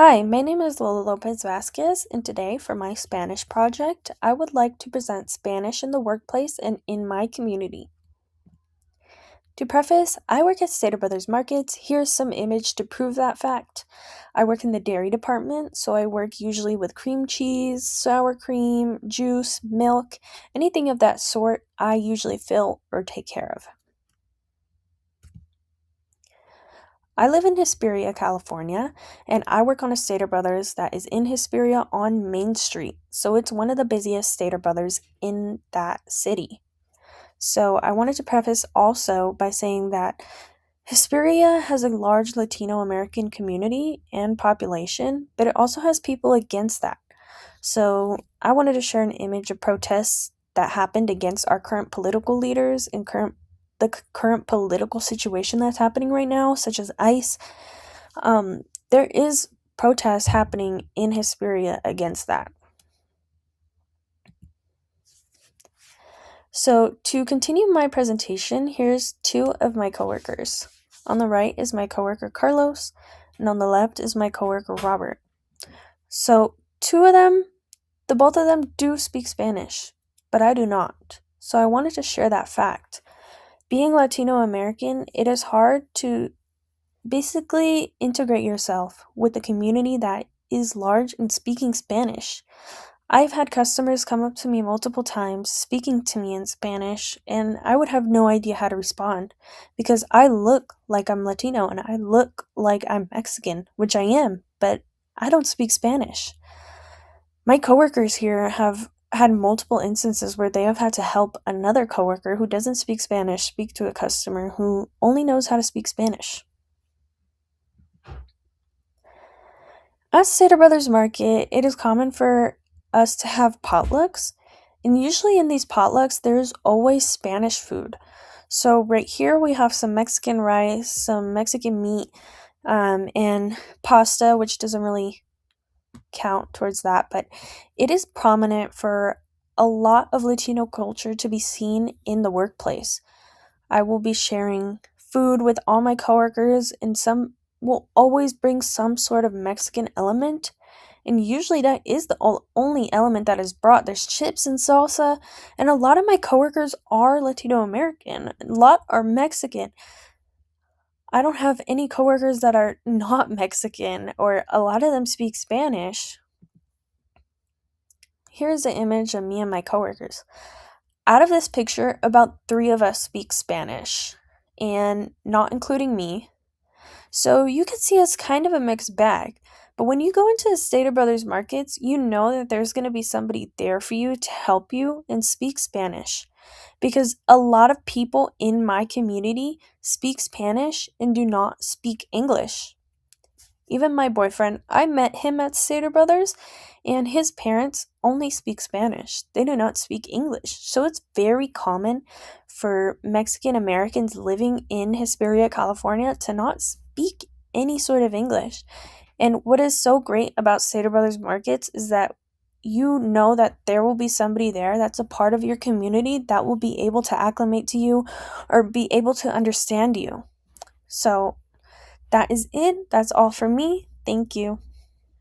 Hi, my name is Lola Lopez Vasquez, and today for my Spanish project, I would like to present Spanish in the workplace and in my community. To preface, I work at Stater Brothers Markets. Here's some image to prove that fact. I work in the dairy department, so I work usually with cream cheese, sour cream, juice, milk, anything of that sort I usually fill or take care of. I live in Hesperia, California, and I work on a Stater Brothers that is in Hesperia on Main Street. So it's one of the busiest Stater Brothers in that city. So I wanted to preface also by saying that Hesperia has a large Latino American community and population, but it also has people against that. So I wanted to share an image of protests that happened against our current political leaders and current political situation that's happening right now, such as ICE. There is protests happening in Hesperia against that. So to continue my presentation, here's two of my coworkers. On the right is my coworker Carlos, and on the left is my coworker Robert. So both of them do speak Spanish, but I do not. So I wanted to share that fact. Being Latino American, it is hard to basically integrate yourself with a community that is large and speaking Spanish. I've had customers come up to me multiple times speaking to me in Spanish, and I would have no idea how to respond because I look like I'm Latino and I look like I'm Mexican, which I am, but I don't speak Spanish. My coworkers here have had multiple instances where they have had to help another coworker who doesn't speak Spanish speak to a customer who only knows how to speak Spanish. At Stater Brothers Market, it is common for us to have potlucks, and usually in these potlucks, there's always Spanish food. So right here we have some Mexican rice, some Mexican meat, and pasta, which doesn't really count towards that, but it is prominent for a lot of Latino culture to be seen in the workplace. I will be sharing food with all my coworkers, and some will always bring some sort of Mexican element. And usually that is the only element that is brought. There's chips and salsa, and a lot of my coworkers are Latino American. A lot are Mexican. I don't have any coworkers that are not Mexican, or a lot of them speak Spanish. Here's an image of me and my coworkers. Out of this picture, about 3 of us speak Spanish, and not including me. So you can see it's kind of a mixed bag. But when you go into Stater Brothers Markets, you know that there's going to be somebody there for you to help you and speak Spanish. Because a lot of people in my community speak Spanish and do not speak English. Even my boyfriend, I met him at Stater Brothers, and his parents only speak Spanish. They do not speak English. So it's very common for Mexican Americans living in Hesperia, California to not speak any sort of English. And what is so great about Stater Brothers Markets is that you know that there will be somebody there that's a part of your community that will be able to acclimate to you or be able to understand you. So that is it. That's all for me. Thank you.